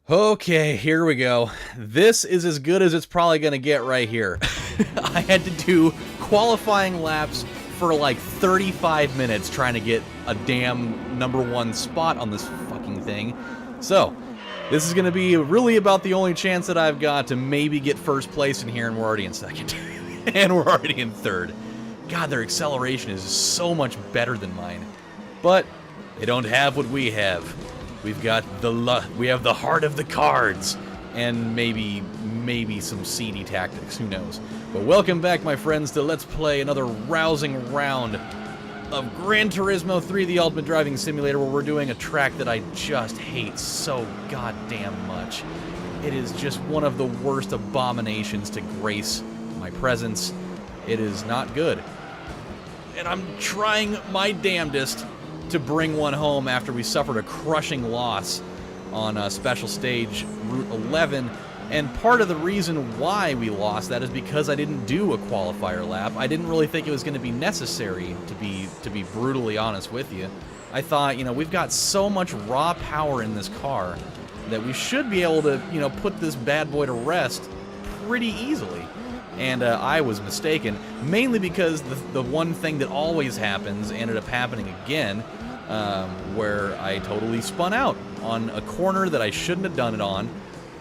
Okay, here we go. This is as good as it's probably gonna get right here. I had to do qualifying laps for like 35 minutes trying to get a damn #1 spot on this fucking thing. So, this is gonna be really about the only chance that I've got to maybe get first place in here, and we're already in second. And we're already in third. God, their acceleration is so much better than mine. But they don't have what we have. We've got we have the heart of the cards, and maybe some seedy tactics, who knows. But welcome back, my friends, to Let's Play another rousing round of Gran Turismo 3, the Ultimate Driving Simulator, where we're doing a track that I just hate so goddamn much. It is just one of the worst abominations to grace my presence. It is not good. And I'm trying my damnedest to bring one home after we suffered a crushing loss on Special Stage Route 11. And part of the reason why we lost that is because I didn't do a qualifier lap. I didn't really think it was going to be necessary, to be brutally honest with you. I thought, you know, we've got so much raw power in this car that we should be able to, you know, put this bad boy to rest pretty easily. And I was mistaken, mainly because the one thing that always happens ended up happening again, where I totally spun out on a corner that I shouldn't have done it on,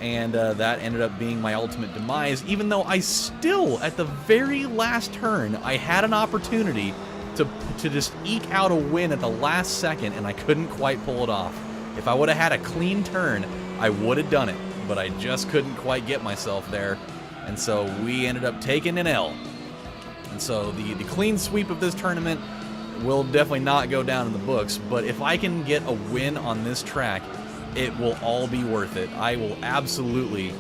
and that ended up being my ultimate demise, even though I still, at the very last turn, I had an opportunity to just eke out a win at the last second, and I couldn't quite pull it off. If I would have had a clean turn, I would have done it, but I just couldn't quite get myself there. And so we ended up taking an L. And so the clean sweep of this tournament will definitely not go down in the books, but if I can get a win on this track, it will all be worth it. I will absolutely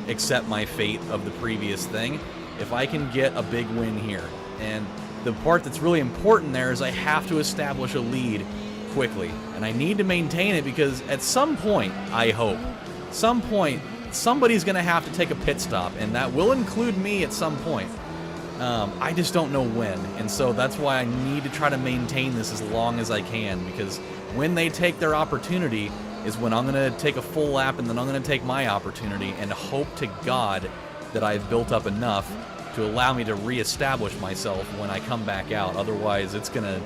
accept my fate of the previous thing if I can get a big win here. And the part that's really important there is I have to establish a lead quickly. And I need to maintain it because at some point, I hope, somebody's going to have to take a pit stop, and that will include me at some point. I just don't know when, and so that's why I need to try to maintain this as long as I can, because when they take their opportunity is when I'm going to take a full lap, and then I'm going to take my opportunity and hope to God that I've built up enough to allow me to reestablish myself when I come back out. Otherwise, it's gonna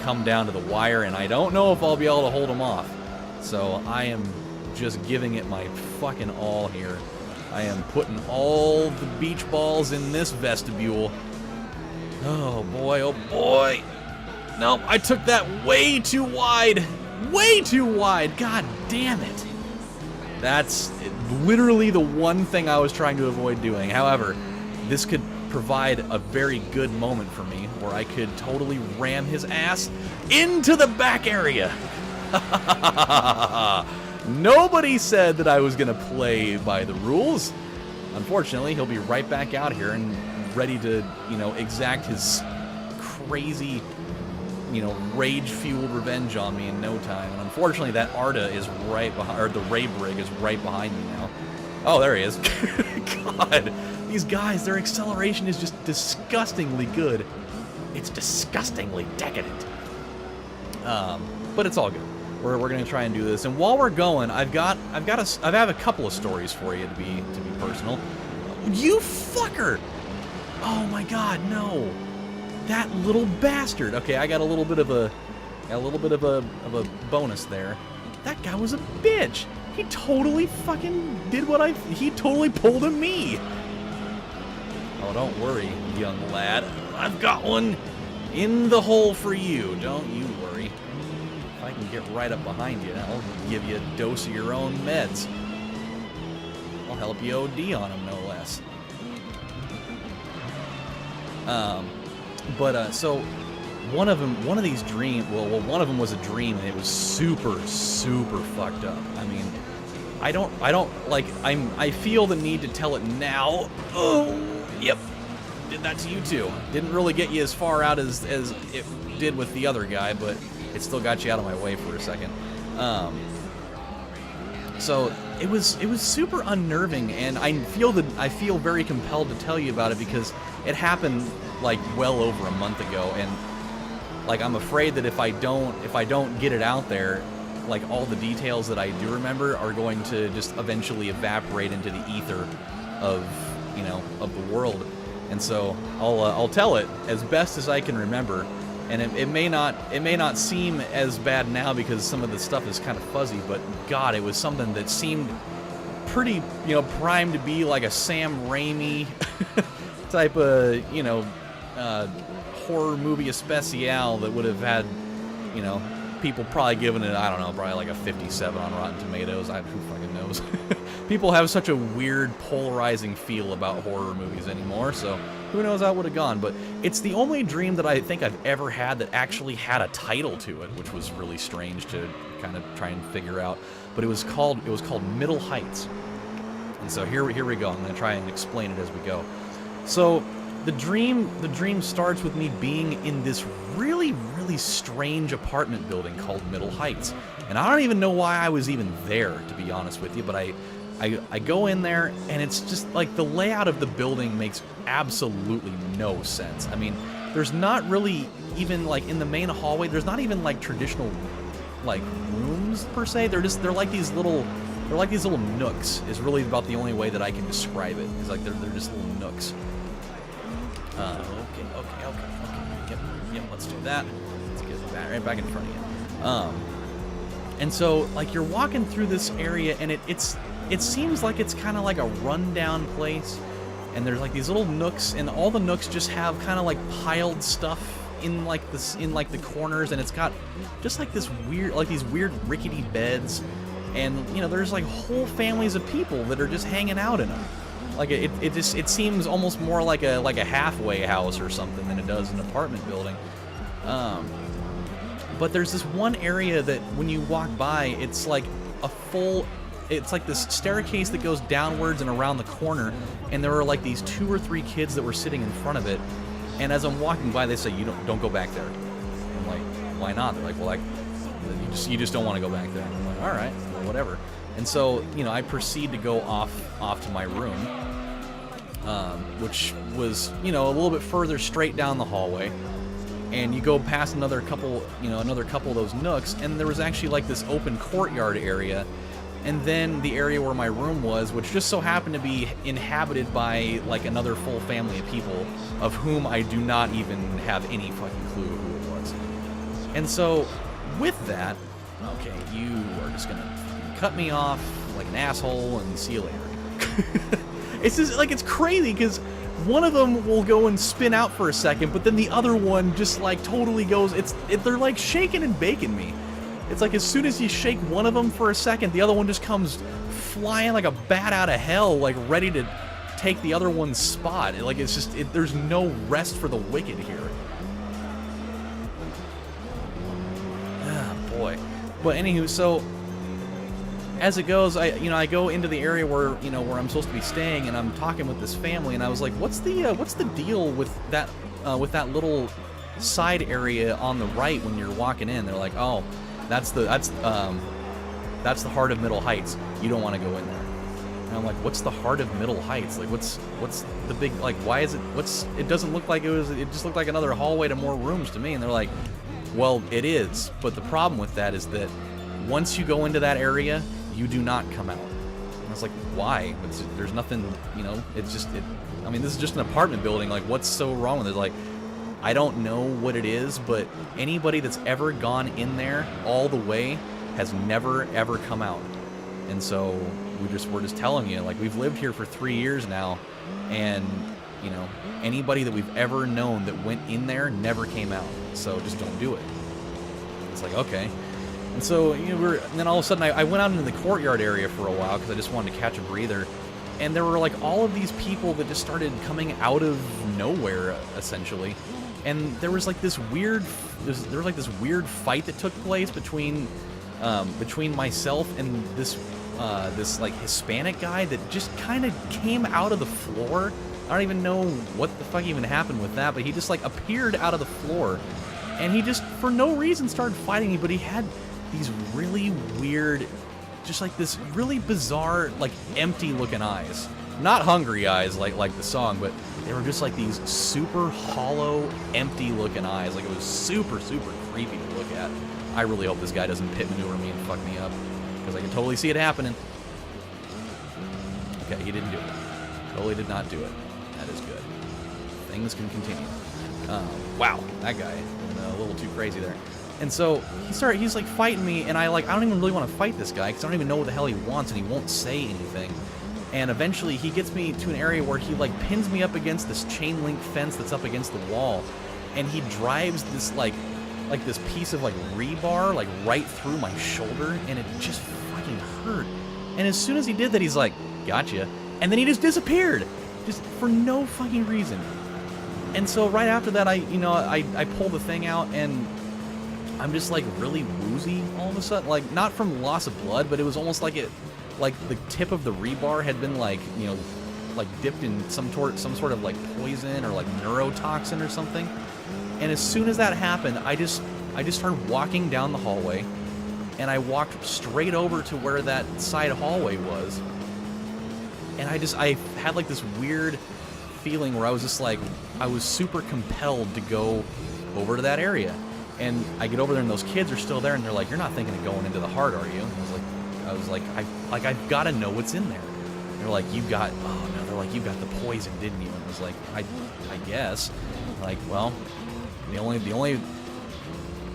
come down to the wire, and I don't know if I'll be able to hold them off. So I am just giving it my fucking all here. I am putting all the beach balls in this vestibule. Oh boy, oh boy. Nope, I took that way too wide. Way too wide. God damn it. That's literally the one thing I was trying to avoid doing. However, this could provide a very good moment for me where I could totally ram his ass into the back area. Nobody said that I was going to play by the rules. Unfortunately, he'll be right back out here and ready to, you know, exact his crazy, you know, rage-fueled revenge on me in no time. And unfortunately, that Arda is right behind, or the Ray Brig is right behind me now. Oh, there he is. God, these guys, their acceleration is just disgustingly good. It's disgustingly decadent. But it's all good. We're gonna try and do this, and while we're going, I have a couple of stories for you to be personal. You fucker! Oh my God, no! That little bastard. Okay, I got a little bit of a bonus there. That guy was a bitch. He totally fucking did he totally pulled a me. Oh, don't worry, young lad. I've got one in the hole for you. Don't you worry. If I can get right up behind you, I'll give you a dose of your own meds. I'll help you OD on them, no less. So one of these dreams, well, one of them was a dream, and it was super, super fucked up. I mean, I feel the need to tell it now. Oh, yep, did that to you too. Didn't really get you as far out as it did with the other guy, but it still got you out of my way for a second. So it was super unnerving, and I feel very compelled to tell you about it because it happened like well over a month ago, and like I'm afraid that if I don't get it out there, like all the details that I do remember are going to just eventually evaporate into the ether of, you know, of the world. And so I'll tell it as best as I can remember, and it may not seem as bad now because some of the stuff is kind of fuzzy, but God, it was something that seemed pretty, you know, primed to be like a Sam Raimi type of, you know, horror movie especial that would have had, you know, people probably giving it, I don't know, probably like a 57 on Rotten Tomatoes. Who fucking knows? People have such a weird, polarizing feel about horror movies anymore, so who knows how it would have gone. But it's the only dream that I think I've ever had that actually had a title to it, which was really strange to kind of try and figure out. But it was called Middle Heights. And so here we go. I'm going to try and explain it as we go. So the dream starts with me being in this really, really strange apartment building called Middle Heights. And I don't even know why I was even there, to be honest with you, but I go in there, and it's just like the layout of the building makes absolutely no sense. I mean, there's not really even like in the main hallway, there's not even like traditional like rooms per se. They're like these little nooks is really about the only way that I can describe it. It's like they're just little nooks. Okay. Yep, let's do that. Let's get that right back in front of you. And so, like, you're walking through this area, and it seems like it's kind of like a rundown place, and there's like these little nooks, and all the nooks just have kind of like piled stuff in like the corners, and it's got just like this weird, like these weird rickety beds, and you know, there's like whole families of people that are just hanging out in them. Like it seems almost more like a halfway house or something than it does an apartment building. But there's this one area that when you walk by, it's like it's like this staircase that goes downwards and around the corner, and there are like these 2 or 3 kids that were sitting in front of it. And as I'm walking by, they say, "You don't go back there." I'm like, "Why not?" They're like, "Well, like you just don't want to go back there." And I'm like, "All right, well, whatever." And so, you know, I proceed to go off to my room, which was, you know, a little bit further straight down the hallway. And you go past another couple of those nooks, and there was actually like this open courtyard area, and then the area where my room was, which just so happened to be inhabited by like another full family of people, of whom I do not even have any fucking clue who it was. And so, with that, okay, you are just gonna cut me off like an asshole and see you later. It's just like, it's crazy because one of them will go and spin out for a second, but then the other one just like totally goes, they're like shaking and baking me. It's like as soon as you shake one of them for a second, the other one just comes flying like a bat out of hell, like ready to take the other one's spot. Like it's just, there's no rest for the wicked here. Ah, boy. But anywho, so as it goes, I go into the area where I'm supposed to be staying, and I'm talking with this family, and I was like, what's the deal with that little side area on the right when you're walking in? They're like, oh, that's the heart of Middle Heights. You don't want to go in there. And I'm like, what's the heart of Middle Heights? Like, what's the big, like, why is it, it doesn't look like it just looked like another hallway to more rooms to me. And they're like, well, it is, but the problem with that is that once you go into that area, you do not come out. And I was like, why? There's nothing, it's just, I mean, this is just an apartment building. Like, what's so wrong with it? Like, I don't know what it is, but anybody that's ever gone in there all the way has never, ever come out. And so we're just telling you, like, we've lived here for 3 years now, and, anybody that we've ever known that went in there never came out. So just don't do it. It's like, okay. And so, and then all of a sudden I went out into the courtyard area for a while because I just wanted to catch a breather. And there were like all of these people that just started coming out of nowhere, essentially. And there was like this weird fight that took place between myself and this like Hispanic guy that just kind of came out of the floor. I don't even know what the fuck even happened with that, but he just like appeared out of the floor, and he just for no reason started fighting me. But he had these really weird just like this really bizarre, like empty looking eyes. Not hungry eyes like the song, but they were just like these super hollow, empty looking eyes. Like it was super, super creepy to look at. I really hope this guy doesn't pit maneuver me and fuck me up, because I can totally see it happening. Okay, he didn't do it. Totally did not do it. That is good. Things can continue. Wow, that guy went a little too crazy there. And so he's like fighting me, and I don't even really want to fight this guy because I don't even know what the hell he wants, and he won't say anything. And eventually he gets me to an area where he like pins me up against this chain link fence that's up against the wall, and he drives this like this piece of like rebar like right through my shoulder, and it just fucking hurt. And as soon as he did that, he's like, "Gotcha," and then he just disappeared, just for no fucking reason. And so right after that, I pull the thing out, and I'm just like really woozy all of a sudden, like not from loss of blood, but it was almost like the tip of the rebar had been like dipped in some sort of like poison or like neurotoxin or something. And as soon as that happened, I just started walking down the hallway, and I walked straight over to where that side hallway was, and I had like this weird feeling where I was just like, I was super compelled to go over to that area. And I get over there, and those kids are still there, and they're like, "You're not thinking of going into the heart, are you?" And I was like, I've got to know what's in there. And they're like, "You got the poison, didn't you?" And I was like, I guess. Like, well, the only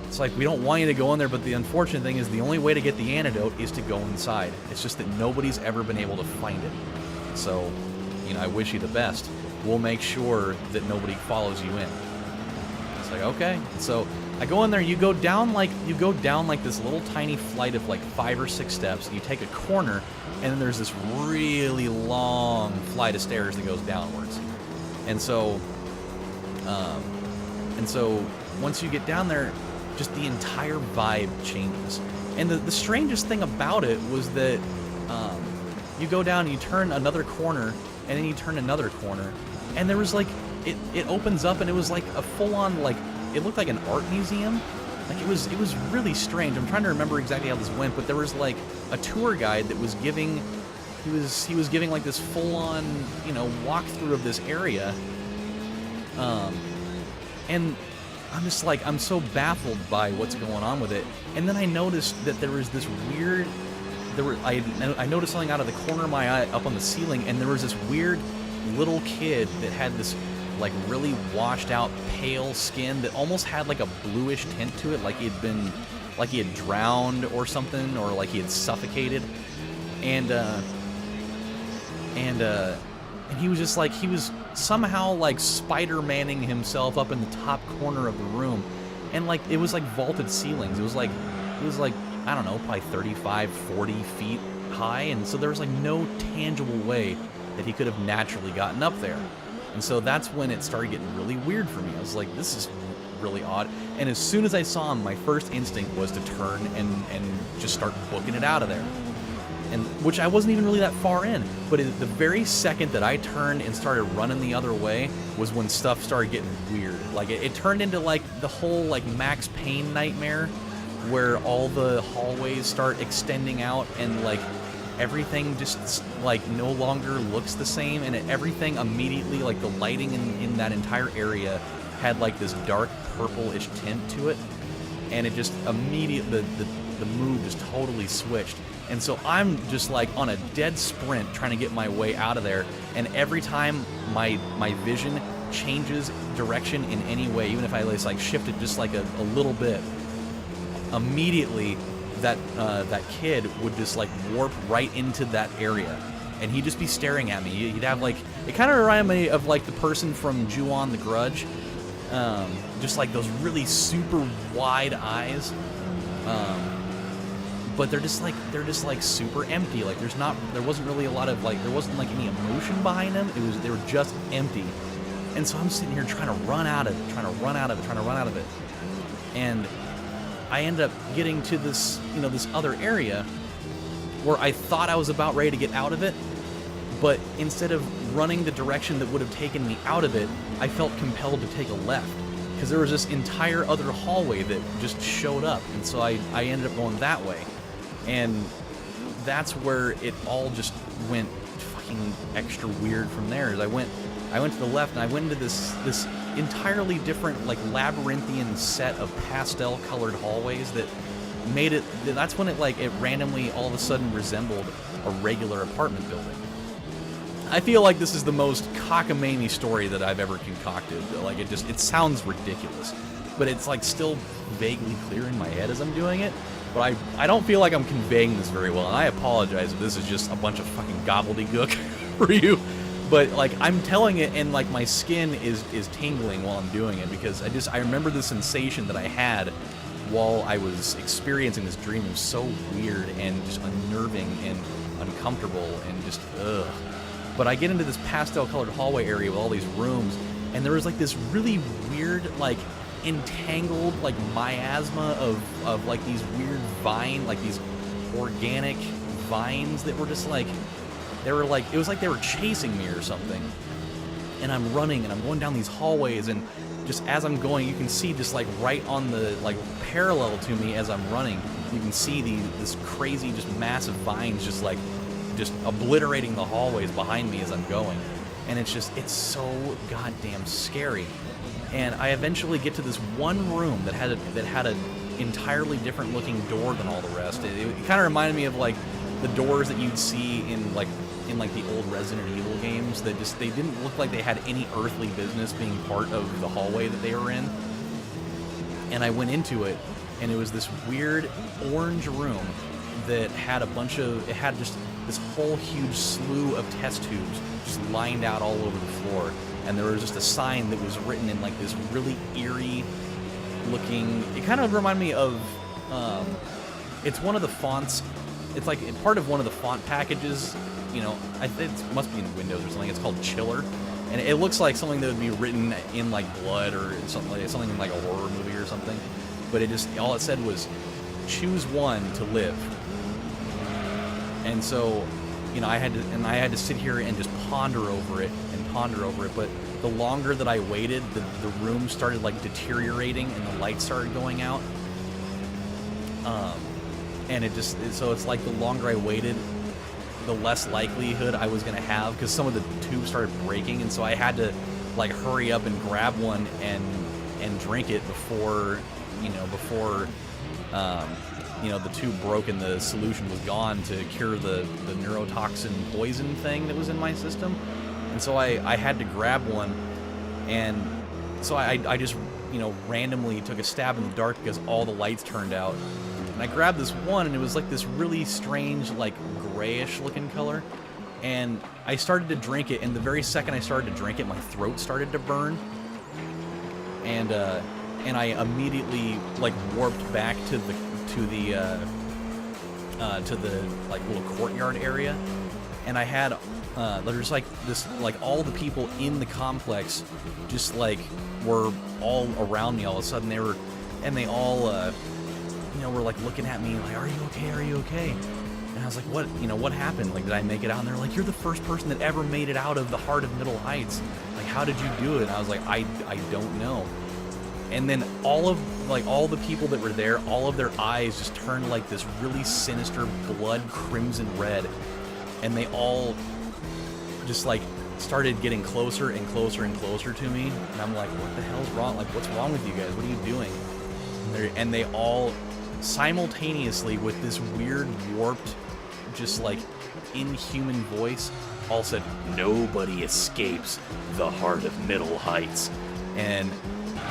it's like, we don't want you to go in there, but the unfortunate thing is the only way to get the antidote is to go inside. It's just that nobody's ever been able to find it. So, I wish you the best. We'll make sure that nobody follows you in. It's like, okay. So I go in there. You go down like this little tiny flight of like 5 or 6 steps. And you take a corner, and then there's this really long flight of stairs that goes downwards. And so once you get down there, just the entire vibe changes. And the strangest thing about it was that you go down and you turn another corner, and then you turn another corner, and there was like, it opens up, and it was like a full-on, like, it looked like an art museum. Like, it was really strange. I'm trying to remember exactly how this went, but there was like a tour guide that was giving, he was giving like this full-on, walkthrough of this area. And I'm just like, I'm so baffled by what's going on with it. And then I noticed that there was this weird, I noticed something out of the corner of my eye up on the ceiling, and there was this weird little kid that had this like really washed out pale skin that almost had like a bluish tint to it, like he had drowned or something, or like he had suffocated. And he was just like, he was somehow like Spider-Manning himself up in the top corner of the room, and like it was like vaulted ceilings. It was like I don't know, probably 35, 40 feet high, and so there was like no tangible way that he could have naturally gotten up there. And so that's when it started getting really weird for me. I was like, this is really odd. And as soon as I saw him, my first instinct was to turn and just start booking it out of there. And which I wasn't even really that far in. But the very second that I turned and started running the other way was when stuff started getting weird. Like it turned into like the whole like Max Payne nightmare, where all the hallways start extending out, and like everything just like no longer looks the same, and everything immediately, like the lighting in that entire area had like this dark purplish tint to it, and it just immediately, the mood just totally switched. And so I'm just like on a dead sprint trying to get my way out of there, and every time my vision changes direction in any way, even if I like shift it just like a little bit, immediately that kid would just like warp right into that area, and he'd just be staring at me. He'd have like, it kind of reminded me of like the person from Ju-on the Grudge, just like those really super wide eyes, but they're just like super empty. Like there wasn't really a lot of like, there wasn't like any emotion behind them. They were just empty. And so I'm sitting here trying to run out of it, and I end up getting to this, this other area where I thought I was about ready to get out of it, but instead of running the direction that would have taken me out of it, I felt compelled to take a left, because there was this entire other hallway that just showed up, and so I ended up going that way. And that's where it all just went fucking extra weird from there. As I went to the left, and I went into this entirely different, like, labyrinthian set of pastel colored hallways that made it, that's when it randomly all of a sudden resembled a regular apartment building. I feel like this is the most cockamamie story that I've ever concocted. Like, it sounds ridiculous, but it's like still vaguely clear in my head as I'm doing it. But I don't feel like I'm conveying this very well, and I apologize if this is just a bunch of fucking gobbledygook for you. But, like, I'm telling it, and, like, my skin is tingling while I'm doing it, because I remember the sensation that I had while I was experiencing this dream. It was so weird and just unnerving and uncomfortable and just, ugh. But I get into this pastel-colored hallway area with all these rooms, and there was, like, this really weird, like, entangled, like, miasma of like, these weird like, these organic vines that were just, like, it was like they were chasing me or something. And I'm running, and I'm going down these hallways, and just as I'm going, you can see just, like, right on the, like, parallel to me as I'm running, you can see this crazy, just massive vines just obliterating the hallways behind me as I'm going. And it's so goddamn scary. And I eventually get to this one room that had an entirely different looking door than all the rest. It kind of reminded me of, like, the doors that you'd see in the old Resident Evil games that they didn't look like they had any earthly business being part of the hallway that they were in. And I went into it, and it was this weird orange room that had just this whole huge slew of test tubes just lined out all over the floor. And there was just a sign that was written in, like, this really eerie looking, it kind of reminded me of, it's one of the fonts, it's like part of one of the font packages, you know, I think it must be in Windows or something. It's called Chiller, and it looks like something that would be written in, like, blood or something in, like, a horror movie or something. But all it said was, choose one to live. And so, you know, I had to sit here and just ponder over it. But the longer that I waited, the room started, like, deteriorating, and the lights started going out. And so it's like the longer I waited, the less likelihood I was going to have, because some of the tubes started breaking, and so I had to, like, hurry up and grab one and drink it before the tube broke and the solution was gone to cure the neurotoxin poison thing that was in my system. And so I had to grab one, and so I just, you know, randomly took a stab in the dark because all the lights turned out. And I grabbed this one, and it was like this really strange, like, grayish looking color. And I started to drink it, and the very second I started to drink it, my throat started to burn. And I immediately, like, warped back to the like, little courtyard area. And I had there's, like, this, like, all the people in the complex just, like, were all around me all of a sudden. They all were, like, looking at me like, are you okay? And I was like, what happened? Like, did I make it out? And they're like, you're the first person that ever made it out of the heart of Middle Heights. Like, how did you do it? And I was like, I don't know. And then all the people that were there, all of their eyes just turned, like, this really sinister blood crimson red. And they all just, like, started getting closer and closer and closer to me. And I'm like, what the hell's wrong? Like, what's wrong with you guys? What are you doing? And they all simultaneously, with this weird, warped, just, like, inhuman voice, all said, nobody escapes the heart of Middle Heights. And,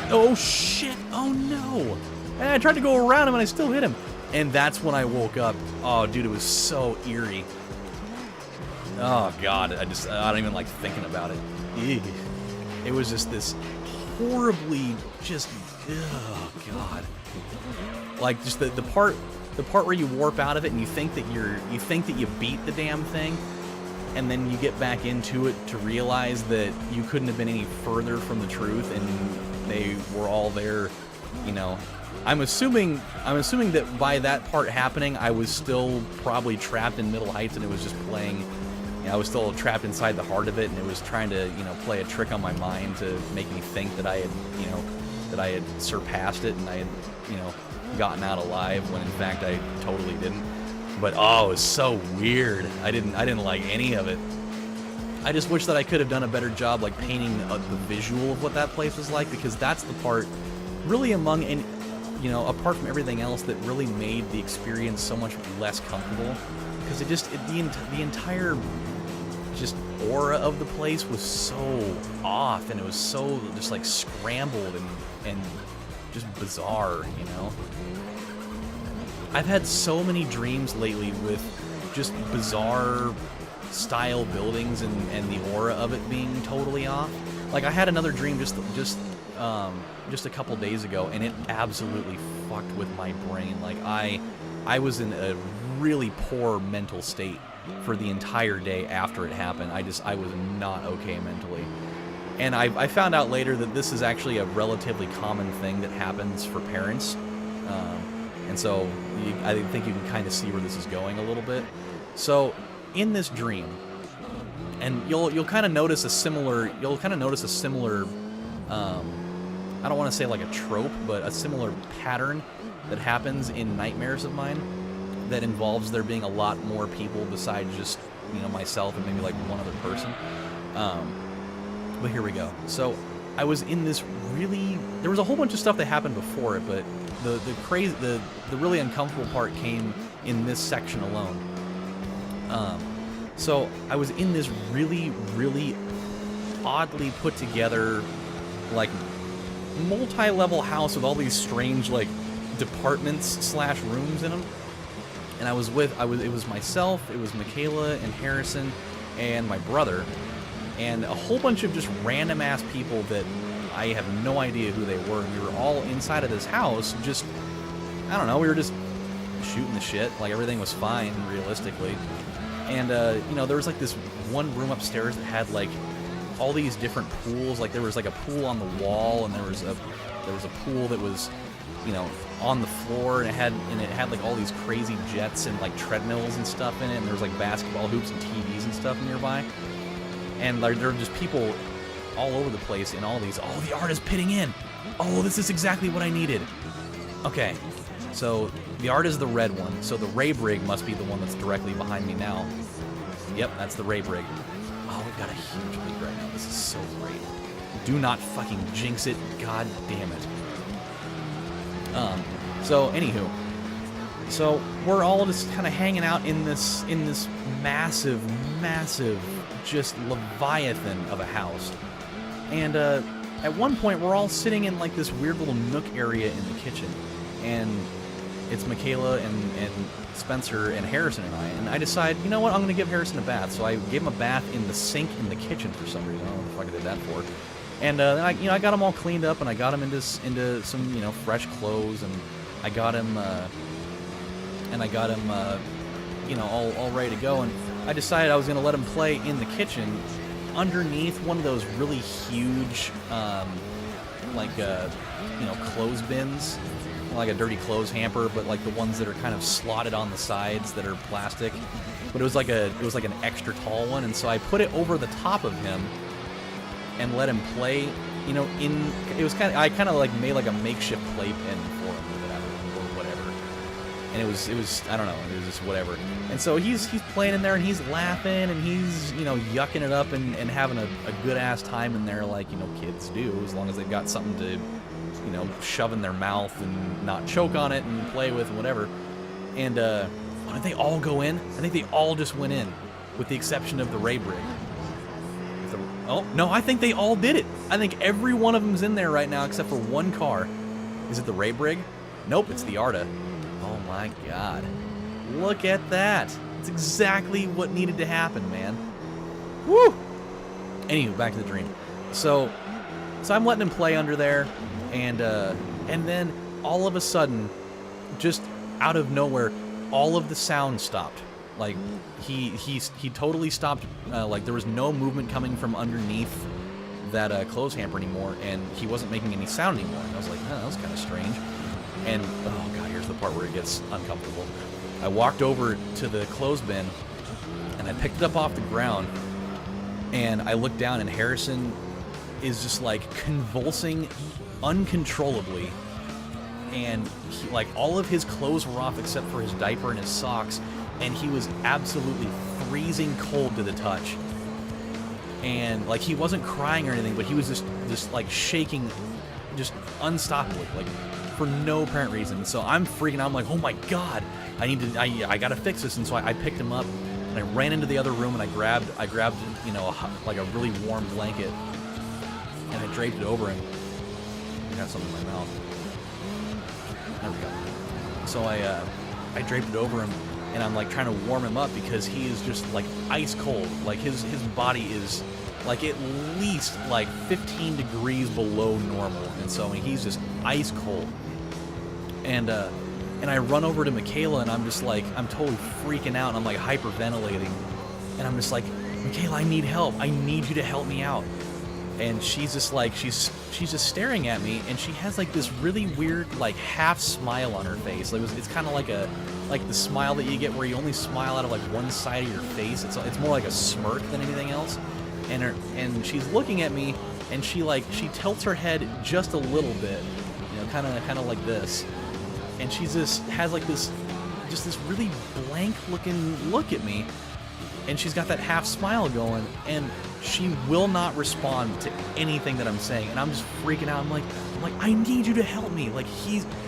oh shit, oh no. And I tried to go around him and I still hit him. And that's when I woke up. Oh, dude, it was so eerie. Oh, God, I don't even like thinking about it. Ew. It was just this horribly, just, oh, God. Like, just the part where you warp out of it and you think that you beat the damn thing, and then you get back into it to realize that you couldn't have been any further from the truth, and they were all there, you know. I'm assuming that by that part happening, I was still probably trapped in Middle Heights, and it was just playing. You know, I was still trapped inside the heart of it, and it was trying to, you know, play a trick on my mind to make me think that I had surpassed it, and I had, you know, gotten out alive, when in fact I totally didn't. But oh, it was so weird. I didn't like any of it. I just wish that I could have done a better job like painting the visual of what that place was like, because that's the part really among any, you know, apart from everything else, that really made the experience so much less comfortable, because the entire just aura of the place was so off, and it was so just like scrambled and just bizarre, you know. I've had so many dreams lately with just bizarre style buildings and the aura of it being totally off. Like I had another dream just a couple days ago, and it absolutely fucked with my brain. Like I was in a really poor mental state for the entire day after it happened. I was not okay mentally. And I found out later that this is actually a relatively common thing that happens for parents. And so I think you can kind of see where this is going a little bit. So in this dream, and you'll kind of notice a similar I don't want to say like a trope, but a similar pattern that happens in nightmares of mine that involves there being a lot more people besides just, you know, myself and maybe like one other person. But here we go. So I was in this there was a whole bunch of stuff that happened before it, but the really uncomfortable part came in this section alone. So I was in this really, really oddly put together, like, multi-level house with all these strange, like, departments / rooms in them. And it was myself, it was Michaela and Harrison and my brother, and a whole bunch of just random ass people that I have no idea who they were. We were all inside of this house, just, I don't know, we were just shooting the shit, like everything was fine, realistically. And, you know, there was like this one room upstairs that had like all these different pools. Like there was like a pool on the wall, and there was a pool that was, you know, on the floor, and it had like all these crazy jets and like treadmills and stuff in it, and there was like basketball hoops and TVs and stuff nearby. And like there were just people all over the place in all these. Oh, the art is pitting in. Oh, this is exactly what I needed. Okay, so the art is the red one, so the Ray Brig must be the one that's directly behind me now. Yep, that's the Ray Brig. Oh, we've got a huge lead right now. This is so great. Do not fucking jinx it. God damn it. So anywho, so we're all just kind of hanging out in this massive, just leviathan of a house. And at one point, we're all sitting in like this weird little nook area in the kitchen, and it's Michaela and Spencer and Harrison and I. And I decide, you know what, I'm going to give Harrison a bath. So I gave him a bath in the sink in the kitchen for some reason. I don't know what the fuck I did that for. And then I got him all cleaned up, and I got him into some, you know, fresh clothes, and I got him you know, all ready to go. And I decided I was going to let him play in the kitchen underneath one of those really huge, you know, clothes bins, like a dirty clothes hamper, but like the ones that are kind of slotted on the sides that are plastic. But it was like an extra tall one, and so I put it over the top of him and let him play. You know, I kind of like made like a makeshift playpen for him or whatever. And it was I don't know, it was just whatever. And so he's playing in there, and he's laughing, and he's, you know, yucking it up and having a good ass time in there, like, you know, kids do, as long as they've got something to, you know, shove in their mouth and not choke on it and play with and whatever. And did they all go in? I think they all just went in, with the exception of the Ray Brig. Oh, no, I think they all did it. I think every one of them's in there right now except for one car. Is it the Ray Brig? Nope, it's the Arta. Oh my god. Look at that. It's exactly what needed to happen, man. Woo! Anywho, back to the dream. So I'm letting him play under there, and then all of a sudden, just out of nowhere, all of the sound stopped. Like, he totally stopped. Like, there was no movement coming from underneath that clothes hamper anymore, and he wasn't making any sound anymore. And I was like, oh, that was kind of strange. And, oh god, here's the part where it gets uncomfortable. I walked over to the clothes bin, and I picked it up off the ground, and I looked down, and Harrison is just, like, convulsing uncontrollably. And, like, all of his clothes were off except for his diaper and his socks. and he was absolutely freezing cold to the touch. And like, he wasn't crying or anything, but he was just like shaking, just unstoppably, like for no apparent reason. So I'm freaking out. I'm like, oh my god, I gotta fix this. And so I picked him up and I ran into the other room and I grabbed you know, like a really warm blanket and I draped it over him. I got something in my mouth. There we go. So I draped it over him and I'm like trying to warm him up because he is just like ice cold. Like his body is like at least like 15 degrees below normal, and so I mean, he's just ice cold. And I run over to Michaela and I'm just like, I'm totally freaking out and I'm like hyperventilating, and I'm just like, Michaela, I need help. I need you to help me out. And she's just like, she's just staring at me, and she has like this really weird like half smile on her face. Like it's kind of like the smile that you get where you only smile out of like one side of your face. It's more like a smirk than anything else. And she's looking at me, and she tilts her head just a little bit, you know, kind of like this, and she just has like this really blank looking look at me, and she's got that half smile going, and she will not respond to anything that I'm saying, and I'm just freaking out. I'm like, I need you to help me. Like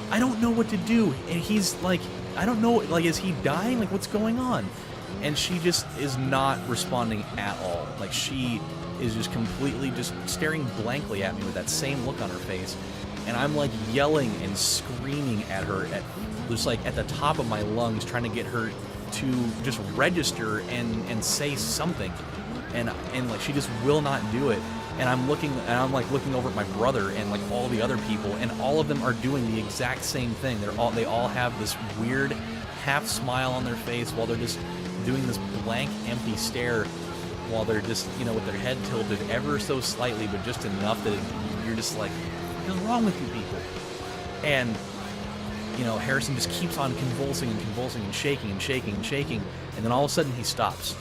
I don't know what to do, and he's like, I don't know, like, is he dying? Like, what's going on? And she just is not responding at all. Like, she is just completely just staring blankly at me with that same look on her face. And I'm like yelling and screaming at her just like at the top of my lungs, trying to get her to just register and say something. And like, she just will not do it. And I'm looking over at my brother and like all the other people, and all of them are doing the exact same thing. They all have this weird half smile on their face while they're just doing this blank, empty stare, while they're just, you know, with their head tilted ever so slightly, but just enough that you're just like, what's wrong with you people? And, you know, Harrison just keeps on convulsing and convulsing and shaking and shaking and shaking, and then all of a sudden he stops.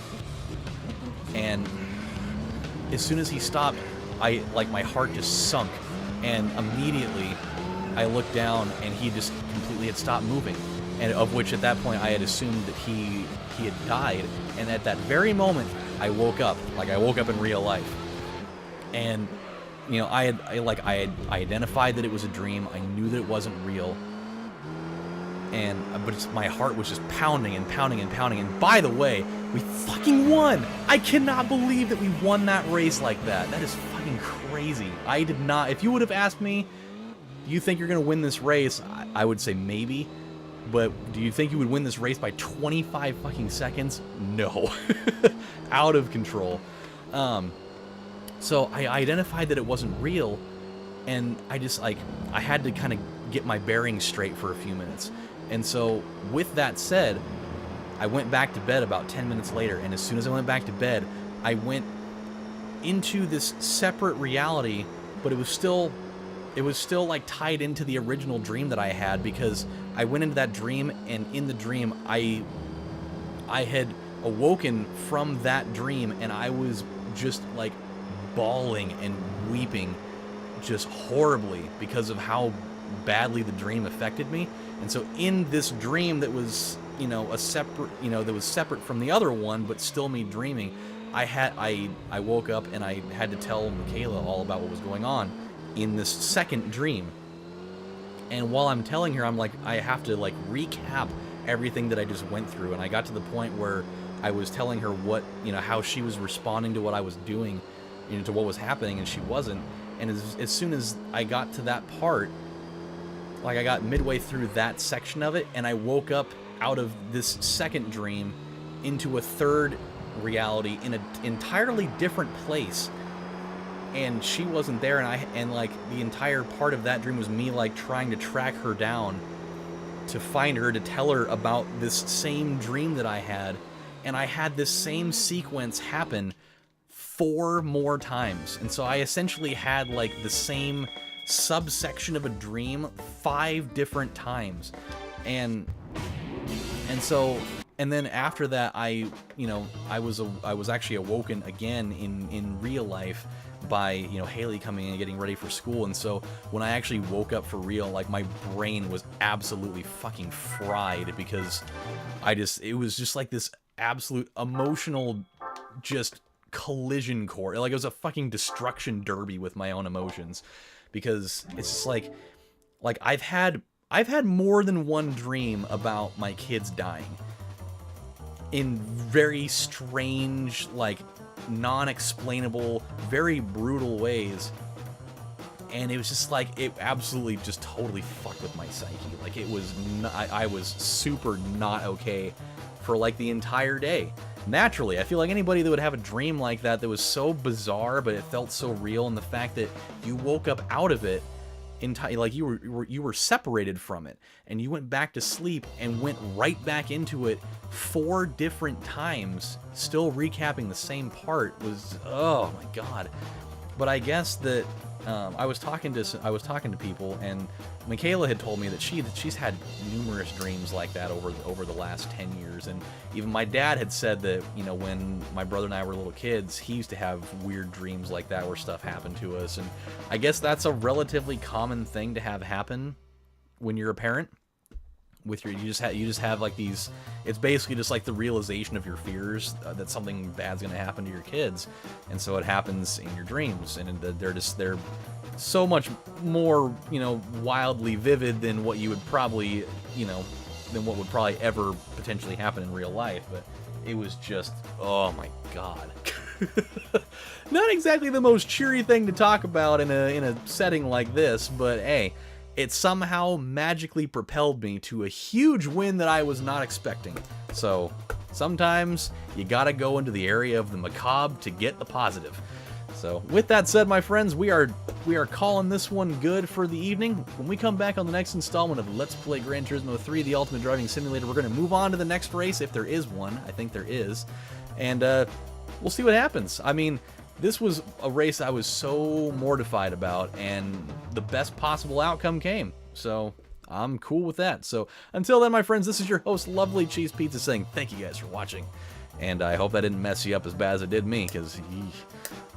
And as soon as he stopped, my heart just sunk, and immediately I looked down and he just completely had stopped moving, and of which at that point I had assumed that he had died. And at that very moment I woke up, like I woke up in real life, and you know, I identified that it was a dream. I knew that it wasn't real, but my heart was just pounding and pounding and pounding. And by the way, we fucking won! I cannot believe that we won that race like that. That is fucking crazy. I did not. If you would have asked me, do you think you're gonna win this race? I would say maybe. But do you think you would win this race by 25 fucking seconds? No. Out of control. So I identified that it wasn't real, and I had to kind of get my bearings straight for a few minutes. And so with that said, I went back to bed about 10 minutes later, and as soon as I went back to bed, I went into this separate reality, but it was still like tied into the original dream that I had, because I went into that dream, and in the dream I had awoken from that dream, and I was just like bawling and weeping just horribly because of how badly the dream affected me. And so in this dream that was, you know, that was separate from the other one, but still me dreaming, I woke up and I had to tell Michaela all about what was going on in this second dream. And while I'm telling her, I'm like, I have to like recap everything that I just went through. And I got to the point where I was telling her what, you know, how she was responding to what I was doing, you know, to what was happening, and she wasn't. And as soon as I got to that part, like I got midway through that section of it, and I woke up out of this second dream into a third reality in an entirely different place. And she wasn't there, and like the entire part of that dream was me like trying to track her down to find her, to tell her about this same dream that I had. And I had this same sequence happen 4 more times. And so I essentially had like the same subsection of a dream 5 different times. And then after that, I was actually awoken again in real life by, you know, Haley coming in and getting ready for school. And so when I actually woke up for real, like, my brain was absolutely fucking fried, because it was just like this absolute emotional just collision course. Like, it was a fucking destruction derby with my own emotions, because it's just like I've had more than one dream about my kids dying in very strange, like, non-explainable, very brutal ways, and it was just like, it absolutely just totally fucked with my psyche. Like, it was I was super not okay for like the entire day. Naturally, I feel like anybody that would have a dream like that was so bizarre, but it felt so real, and the fact that you woke up out of it like you were separated from it, and you went back to sleep and went right back into it 4 different times, still recapping the same part, was, oh my god. But I guess that I was talking to people, and Michaela had told me that she's had numerous dreams like that over the last 10 years, and even my dad had said that, you know, when my brother and I were little kids, he used to have weird dreams like that where stuff happened to us. And I guess that's a relatively common thing to have happen when you're a parent. With you just have like these, it's basically just like the realization of your fears, that something bad's gonna happen to your kids, and so it happens in your dreams, and they're so much more, you know, wildly vivid than what you would probably, you know, than what would probably ever potentially happen in real life. But it was just, oh my god. Not exactly the most cheery thing to talk about in a setting like this, but hey, it somehow magically propelled me to a huge win that I was not expecting. So sometimes you gotta go into the area of the macabre to get the positive. So with that said, my friends, we are calling this one good for the evening. When we come back on the next installment of Let's Play Gran Turismo 3, the Ultimate Driving Simulator, we're going to move on to the next race, if there is one. I think there is. And we'll see what happens. I mean, this was a race I was so mortified about, and the best possible outcome came. So I'm cool with that. So until then, my friends, this is your host, LovelyCheesePizza, saying thank you guys for watching. And I hope that didn't mess you up as bad as it did me, because...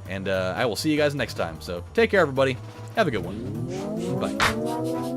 And I will see you guys next time. So take care, everybody. Have a good one. Bye.